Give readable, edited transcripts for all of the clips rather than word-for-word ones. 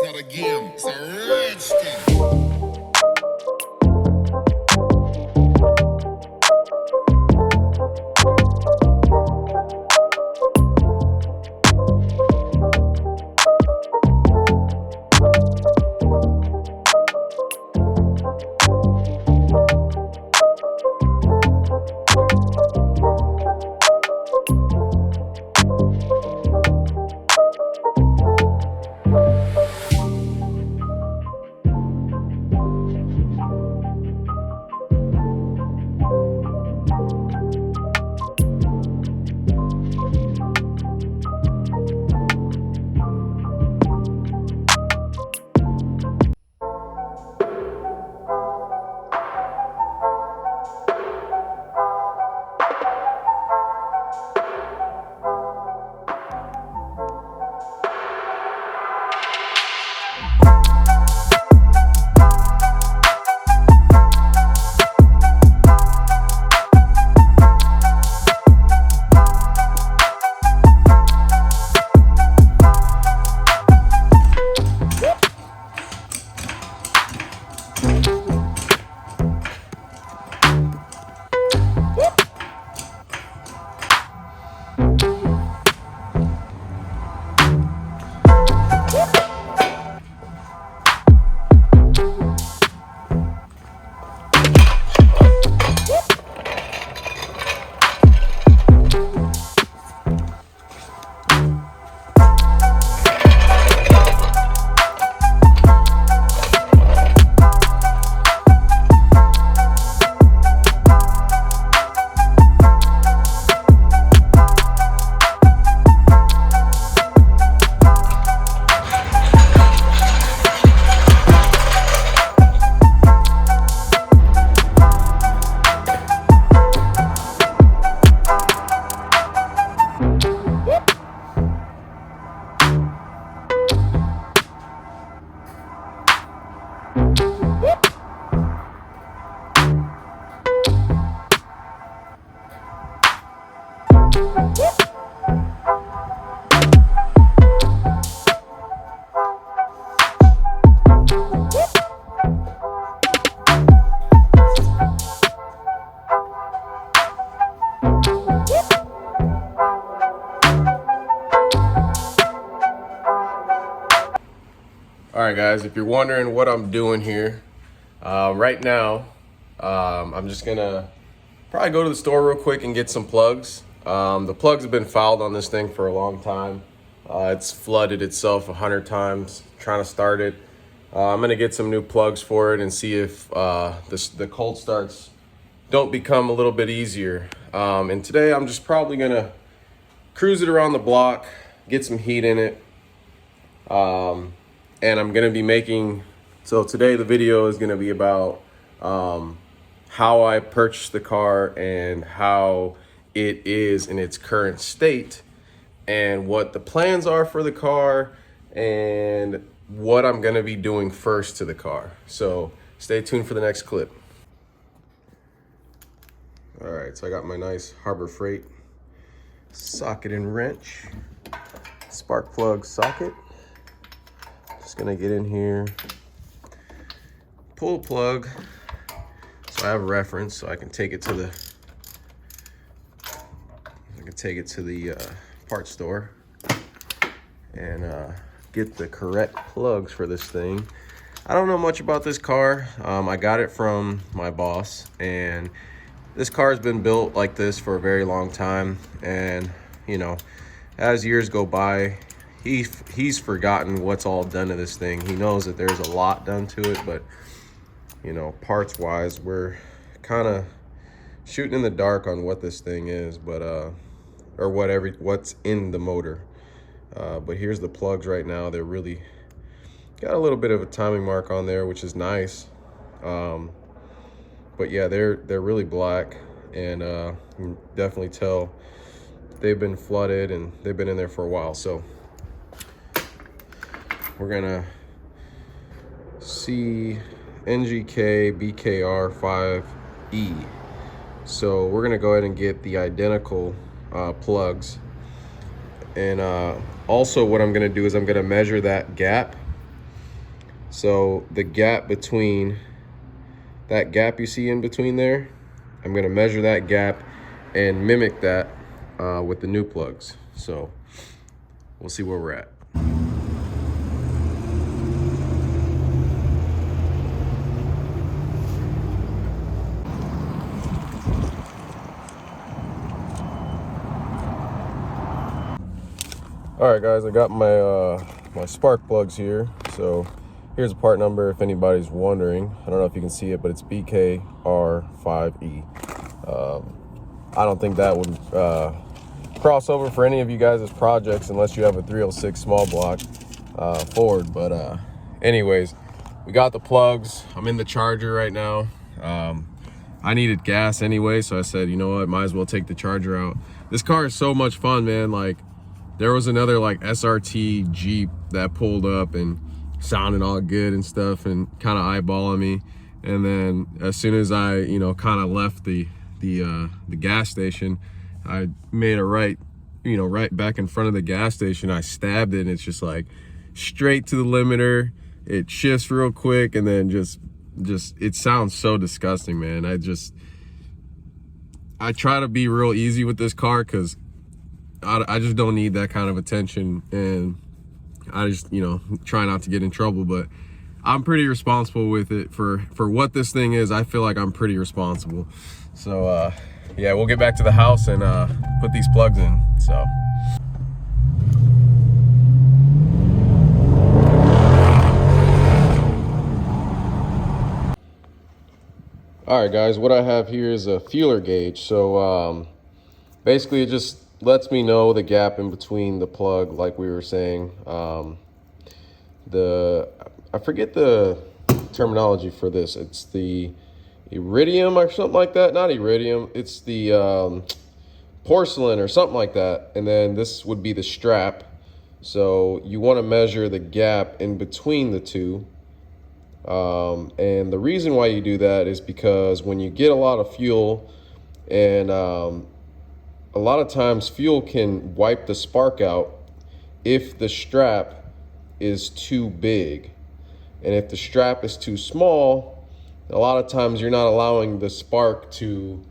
not a game, it's a rich thing. All right, guys, if you're wondering what I'm doing here, right now, I'm just gonna probably go to the store real quick and get some plugs. The plugs have been fouled on this thing for a long time. It's flooded itself 100 times trying to start it. I'm gonna get some new plugs for it and see if the cold starts don't become a little bit easier. And today I'm just probably gonna cruise it around the block, get some heat in it. And I'm gonna be making, so today the video is gonna be about how I purchased the car and how it is in its current state and what the plans are for the car and what I'm gonna be doing first to the car. So stay tuned for the next clip. All right, so I got my nice Harbor Freight socket and wrench, spark plug socket. Just gonna get in here, pull plug, so I have a reference, so I can take it to the parts store and get the correct plugs for this thing. I don't know much about this car. I got it from my boss, and this car has been built like this for a very long time. And you know, as years go by, he's forgotten what's all done to this thing. He knows that there's a lot done to it, but you know, parts wise, we're kind of shooting in the dark on what this thing is, but or what's in the motor. But here's the plugs right now. They're really got a little bit of a timing mark on there, which is nice. But yeah, they're really black, and you can definitely tell they've been flooded and they've been in there for a while. So we're gonna see NGK BKR5E. So we're gonna go ahead and get the identical plugs. And also what I'm gonna do is I'm gonna measure that gap So the gap between, that gap you see in between there, I'm gonna measure that gap and mimic that with the new plugs. So we'll see where we're at. All right, guys, I got my my spark plugs here. So here's a part number if anybody's wondering. I don't know if you can see it, but it's BKR5E. I don't think that would cross over for any of you guys' projects unless you have a 306 small block Ford. But anyways, we got the plugs. I'm in the charger right now. I needed gas anyway, so I said, you know what, might as well take the charger out. This car is so much fun, man. Like, there was another like SRT Jeep that pulled up and sounded all good and stuff and kind of eyeballing me. And then as soon as I, you know, kind of left the gas station, I made a right, you know, right back in front of the gas station. I stabbed it and it's just like straight to the limiter. It shifts real quick and then just it sounds so disgusting, man. I try to be real easy with this car because I just don't need that kind of attention, and I just, you know, try not to get in trouble. But I'm pretty responsible with it for what this thing is. I feel like I'm pretty responsible. So yeah, we'll get back to the house and put these plugs in. So all right, guys, what I have here is a feeler gauge. So basically it just lets me know the gap in between the plug, like we were saying. I forget the terminology for this. It's the iridium or something like that. Not iridium, it's the porcelain or something like that. And then this would be the strap. So you want to measure the gap in between the two. And the reason why you do that is because when you get a lot of fuel, and a lot of times fuel can wipe the spark out if the strap is too big. And if the strap is too small, a lot of times you're not allowing the spark to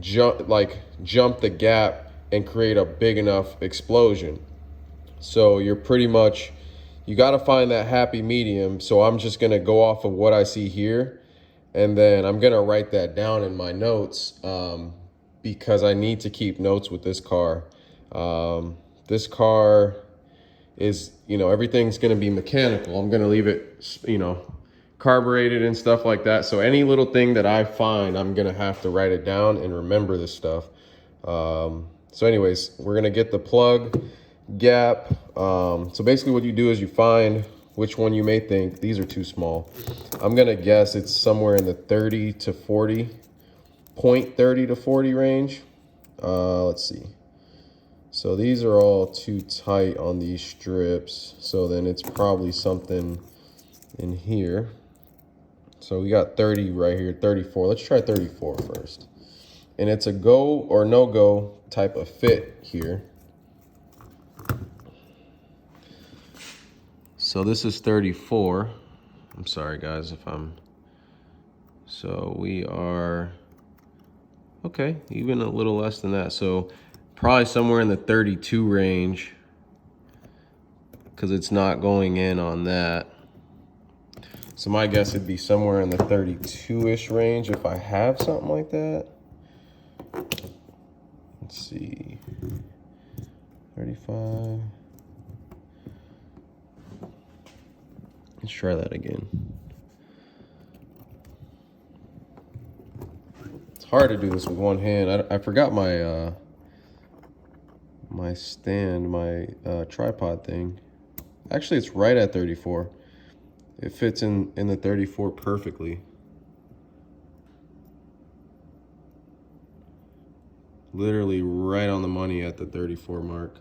jump the gap and create a big enough explosion. So you're pretty much, you got to find that happy medium. So I'm just going to go off of what I see here, and then I'm going to write that down in my notes because I need to keep notes with this car. This car is, you know, everything's going to be mechanical. I'm going to leave it, you know, carbureted and stuff like that. So any little thing that I find, I'm going to have to write it down and remember this stuff. So anyways, we're going to get the plug gap. So basically what you do is you find which one you may think these are too small. I'm going to guess it's somewhere in the 30 to 40, 0.30 to 40 range. Let's see. So these are all too tight on these strips. So then it's probably something in here. So we got 30 right here, 34. Let's try 34 first. And it's a go or no go type of fit here. So this is 34. I'm sorry guys if I'm, so we are, okay, even a little less than that. So probably somewhere in the 32 range because it's not going in on that. So my guess would be somewhere in the 32-ish range if I have something like that. Let's see, 35. Let's try that again. It's hard to do this with one hand. I forgot my my stand, my tripod thing. Actually, it's right at 34. It fits in the 34 perfectly. Literally right on the money at the 34 mark.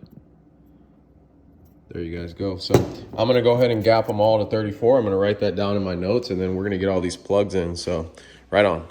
There you guys go. So I'm gonna go ahead and gap them all to 34. I'm gonna write that down in my notes, and then we're gonna get all these plugs in. So right on.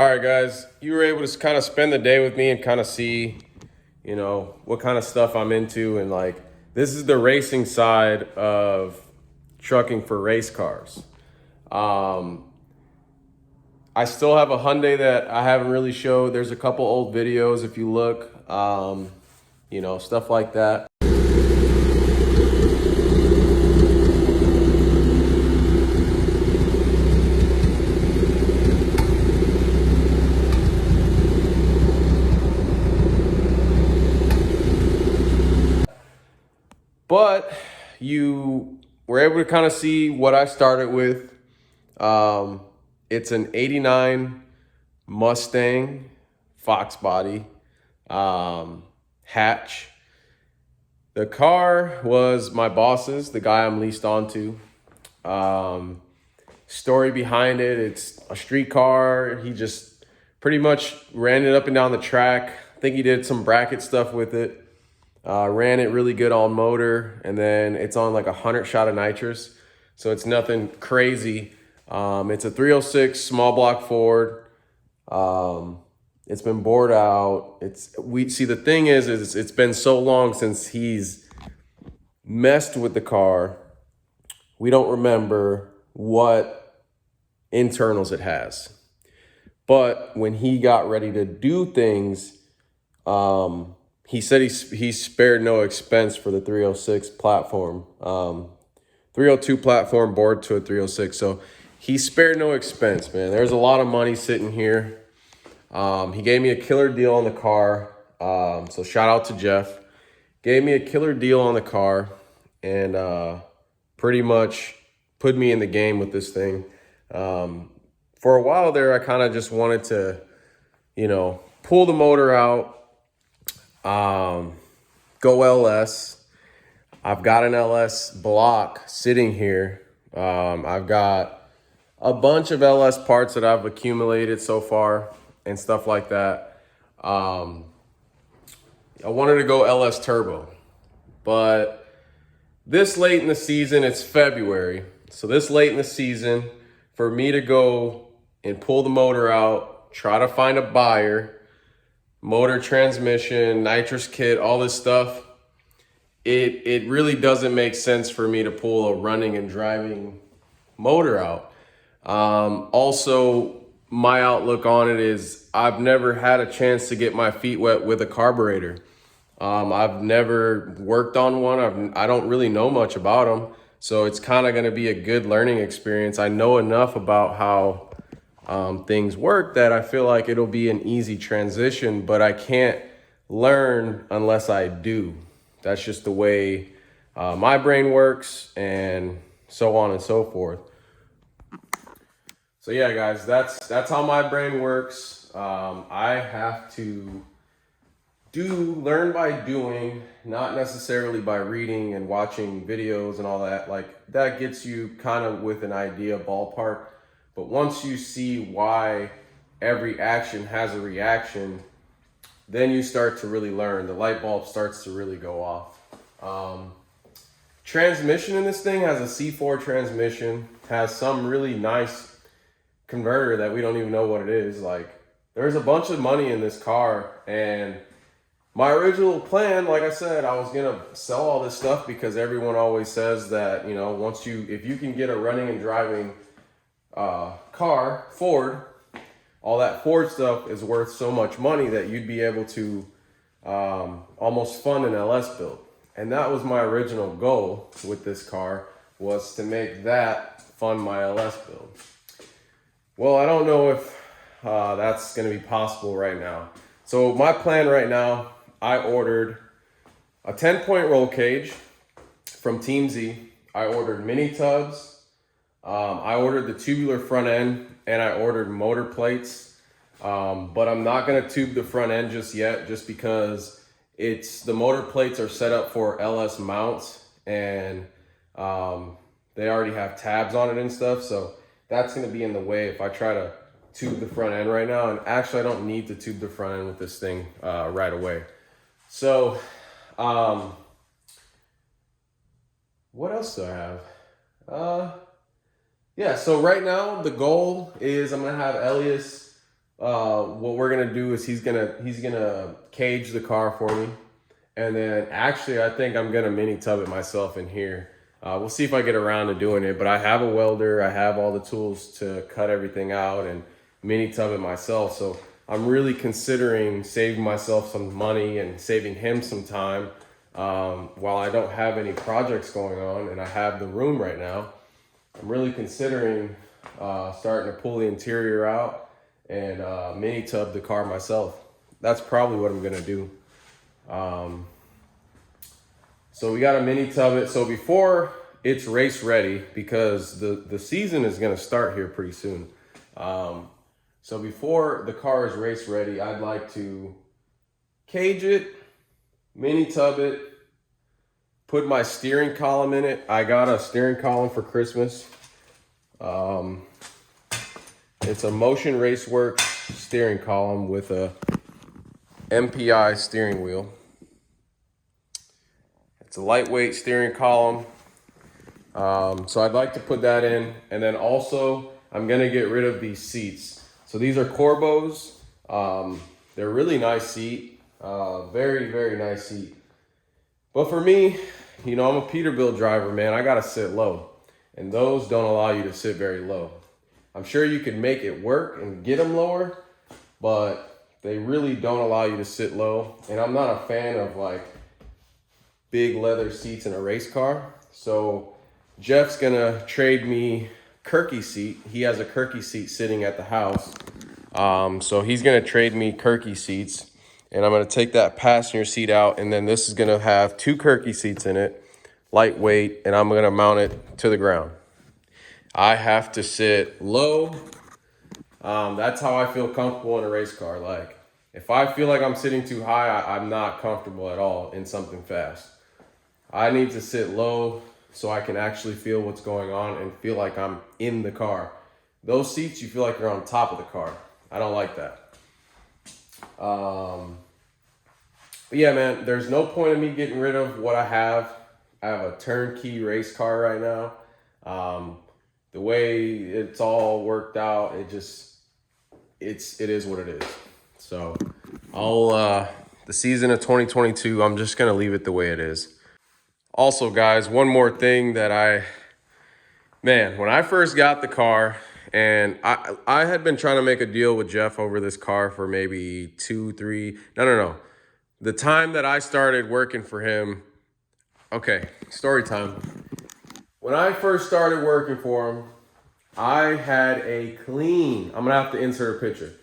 All right, guys, you were able to kind of spend the day with me and kind of see, you know, what kind of stuff I'm into. And like, this is the racing side of trucking for race cars. I still have a Hyundai that I haven't really showed. There's a couple old videos if you look, you know, stuff like that. But you were able to kind of see what I started with. It's an 89 Mustang Fox body hatch. The car was my boss's, the guy I'm leased onto. Story behind it, it's a street car. He just pretty much ran it up and down the track. I think he did some bracket stuff with it. Ran it really good on motor, and then it's on like 100 shot of nitrous. So it's nothing crazy. It's a 306 small block Ford. It's been bored out. The thing is it's been so long since he's messed with the car. We don't remember what internals it has. But when he got ready to do things, he said he spared no expense for the 306 platform. 302 platform bored to a 306. So he spared no expense, man. There's a lot of money sitting here. He gave me a killer deal on the car. So shout out to Jeff. Gave me a killer deal on the car and pretty much put me in the game with this thing. For a while there, I kind of just wanted to, you know, pull the motor out, go LS. I've got an LS block sitting here. I've got a bunch of LS parts that I've accumulated so far and stuff like that. I wanted to go LS turbo, but this late in the season, it's February. So this late in the season, for me to go and pull the motor out, try to find a buyer, motor, transmission, nitrous kit, all this stuff, it really doesn't make sense for me to pull a running and driving motor out. Also, my outlook on it is I've never had a chance to get my feet wet with a carburetor. I've never worked on one. I don't really know much about them. So it's kind of going to be a good learning experience. I know enough about how things work that I feel like it'll be an easy transition, but I can't learn unless I do. That's just the way my brain works, and so on and so forth. So yeah, guys, that's how my brain works. I have to learn by doing, not necessarily by reading and watching videos and all that. Like, that gets you kind of with an idea ballpark. But once you see why every action has a reaction, then you start to really learn. The light bulb starts to really go off. Transmission in this thing has a C4 transmission, has some really nice converter that we don't even know what it is. Like, there's a bunch of money in this car, and my original plan, like I said, I was gonna sell all this stuff because everyone always says that, you know, if you can get a running and driving car, Ford, all that Ford stuff is worth so much money that you'd be able to almost fund an LS build. And that was my original goal with this car, was to make that fund my LS build. Well, I don't know if that's gonna be possible right now. So my plan right now, I ordered a 10-point roll cage from Team Z. I ordered mini tubs. I ordered the tubular front end, and I ordered motor plates. But I'm not gonna tube the front end just yet, just because the motor plates are set up for LS mounts, and they already have tabs on it and stuff. So that's gonna be in the way if I try to tube the front end right now. And actually, I don't need to tube the front end with this thing right away. So, what else do I have? Yeah, so right now the goal is I'm gonna have Elias what we're gonna do is he's gonna cage the car for me, and then actually I think I'm gonna mini tub it myself in here. We'll see if I get around to doing it, but I have a welder, I have all the tools to cut everything out and mini tub it myself. So I'm really considering saving myself some money and saving him some time while I don't have any projects going on and I have the room right now. I'm really considering starting to pull the interior out and mini tub the car myself. That's probably what I'm gonna do. So we got to mini tub it. So before it's race ready, because the season is gonna start here pretty soon. So before the car is race ready, I'd like to cage it, mini tub it, put my steering column in it. I got a steering column for Christmas. It's a Motion Raceworks steering column with a MPI steering wheel. It's a lightweight steering column. So I'd like to put that in. And then also I'm gonna get rid of these seats. So these are Corbos. They're a really nice seat. Very, very nice seat. But for me, you know, I'm a Peterbilt driver, man. I gotta sit low. And those don't allow you to sit very low. I'm sure you could make it work and get them lower, but they really don't allow you to sit low. And I'm not a fan of like big leather seats in a race car. So Jeff's gonna trade me Kirky seat. He has a Kirky seat sitting at the house. So he's gonna trade me Kirky seats, and I'm gonna take that passenger seat out, and then this is gonna have 2 Kirky seats in it, lightweight, and I'm gonna mount it to the ground. I have to sit low. That's how I feel comfortable in a race car. Like, if I feel like I'm sitting too high, I'm not comfortable at all in something fast. I need to sit low so I can actually feel what's going on and feel like I'm in the car. Those seats, you feel like you're on top of the car. I don't like that. But yeah, man, there's no point in me getting rid of what I have. I have a turnkey race car right now. The way it's all worked out, it is what it is. So the season of 2022, I'm just gonna leave it the way it is. Also, guys, one more thing that when I first got the car, and I had been trying to make a deal with Jeff over this car for maybe 2, 3, no. The time that I started working for him, okay, story time. When I first started working for him, I had a clean, I'm gonna have to insert a picture,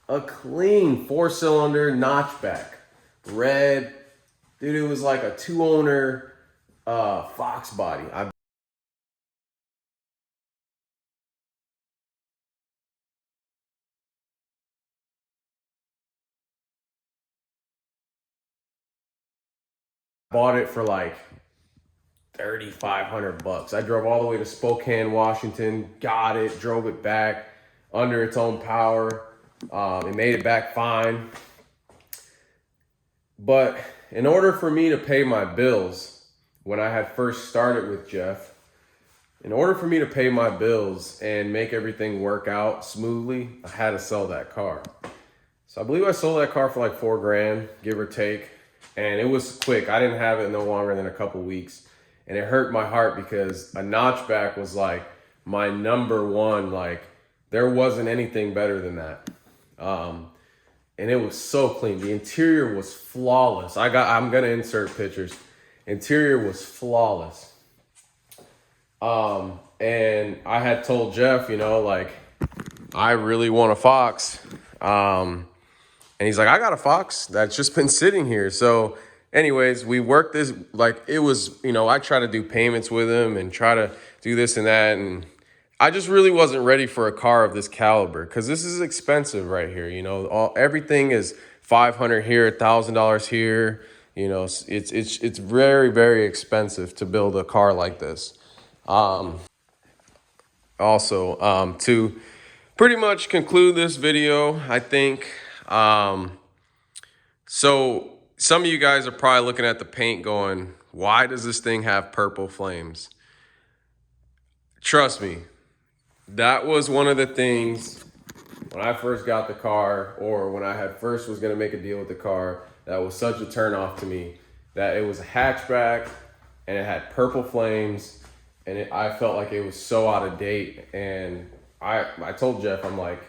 a clean 4-cylinder notchback, red. Dude, it was like a 2-owner Fox body. I bought it for like $3,500. I drove all the way to Spokane, Washington, got it, drove it back under its own power. It made it back fine. But in order for me to pay my bills, when I had first started with Jeff, in order for me to pay my bills and make everything work out smoothly, I had to sell that car. So I believe I sold that car for like $4,000, give or take. And it was quick. I didn't have it no longer than a couple weeks. And it hurt my heart because a notchback was like my number one. Like, there wasn't anything better than that. And it was so clean. The interior was flawless. I'm gonna insert pictures. Interior was flawless. And I had told Jeff, you know, like, I really want a Fox. And he's like, I got a Fox that's just been sitting here. So anyways, we worked this, like, it was, you know, I try to do payments with him and try to do this and that. And I just really wasn't ready for a car of this caliber because this is expensive right here. You know, everything is $500 here, $1,000 here. You know, it's very, very expensive to build a car like this. Also, to pretty much conclude this video, I think, so some of you guys are probably looking at the paint going, why does this thing have purple flames? Trust me, that was one of the things when I first got the car, or when I had first was gonna make a deal with the car, that was such a turnoff to me, that it was a hatchback and it had purple flames, and I felt like it was so out of date. And I told Jeff, I'm like,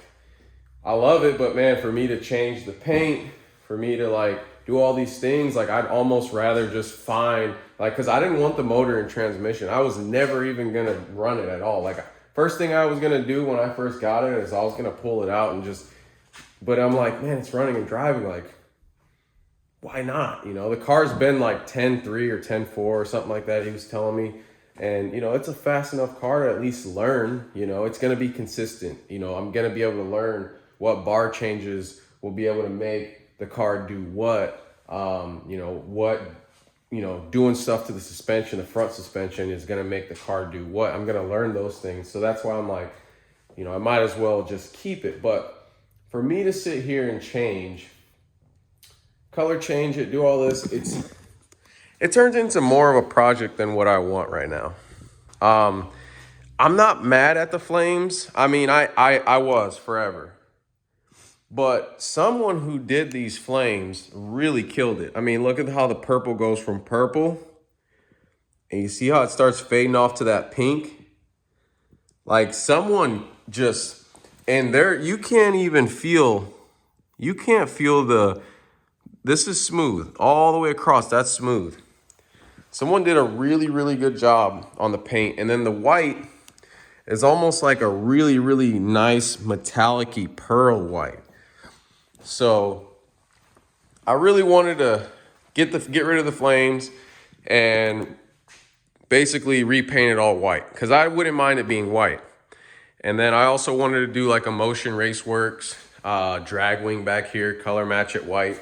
I love it, but man, for me to change the paint, for me to like do all these things, like I'd almost rather just find, like, cause I didn't want the motor and transmission. I was never even gonna run it at all. Like, first thing I was gonna do when I first got it is I was gonna pull it out and just, but I'm like, man, it's running and driving, like, why not? You know, the car's been like 10.3 or 10.4 or something like that, he was telling me. And, you know, it's a fast enough car to at least learn, you know, it's going to be consistent. You know, I'm going to be able to learn what bar changes will be able to make the car do what, doing stuff to the suspension, the front suspension is going to make the car do what. I'm going to learn those things. So that's why I'm like, you know, I might as well just keep it. But for me to sit here and color change it, do all this, it turns into more of a project than what I want right now. I'm not mad at the flames. I mean, I was forever. But someone who did these flames really killed it. I mean, look at how the purple goes from purple. And you see how it starts fading off to that pink? Like someone just, and there, you can't feel this is smooth. All the way across, that's smooth. Someone did a really, really good job on the paint. And then the white is almost like a really, really nice metallic-y pearl white. So I really wanted to get rid of the flames and basically repaint it all white, because I wouldn't mind it being white. And then I also wanted to do like a Motion Raceworks drag wing back here, color match it white.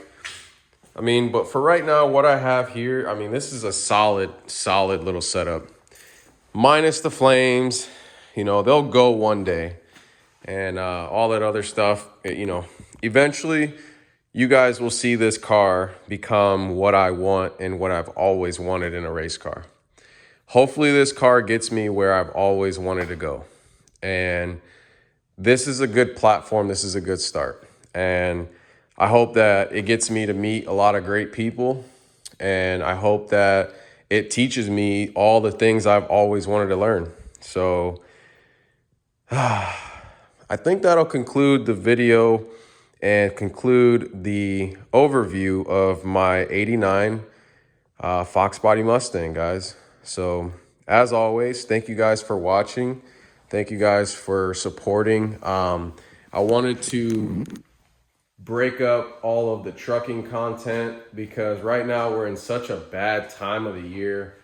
I mean, but for right now, what I have here, I mean, this is a solid little setup. Minus the flames, you know, they'll go one day. And all that other stuff, you know, eventually you guys will see this car become what I want and what I've always wanted in a race car. Hopefully this car gets me where I've always wanted to go. And this is a good platform. This is a good start. And I hope that it gets me to meet a lot of great people. And I hope that it teaches me all the things I've always wanted to learn. So I think that'll conclude the video and conclude the overview of my 89 Fox Body Mustang, guys. So as always, thank you guys for watching. Thank you guys for supporting. I wanted to break up all of the trucking content because right now we're in such a bad time of the year,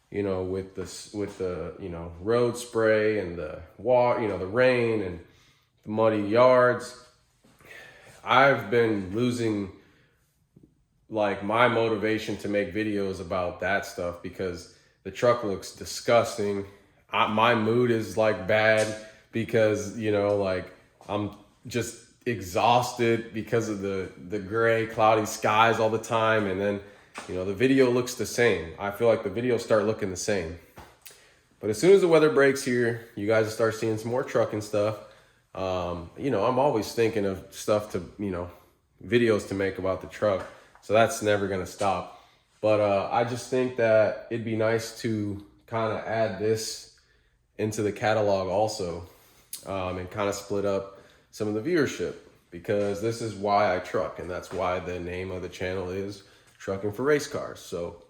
you know, with the you know, road spray and the water, you know, the rain and the muddy yards. I've been losing like my motivation to make videos about that stuff because the truck looks disgusting. My mood is like bad because, you know, like I'm just exhausted because of the gray cloudy skies all the time. And then, you know, the video looks the same. I feel like the videos start looking the same. But as soon as the weather breaks here, you guys will start seeing some more trucking stuff. You know, I'm always thinking of stuff to, you know, videos to make about the truck. So that's never going to stop. But I just think that it'd be nice to kind of add this into the catalog also, and kind of split up some of the viewership, because this is why I truck, and that's why the name of the channel is Trucking for Race Cars. So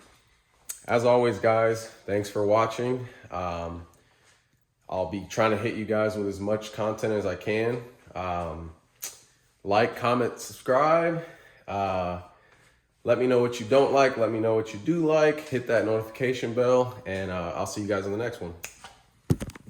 as always, guys, thanks for watching. I'll be trying to hit you guys with as much content as I can. Like, comment, subscribe. Let me know what you don't like. Let me know what you do like. Hit that notification bell, and I'll see you guys on the next one.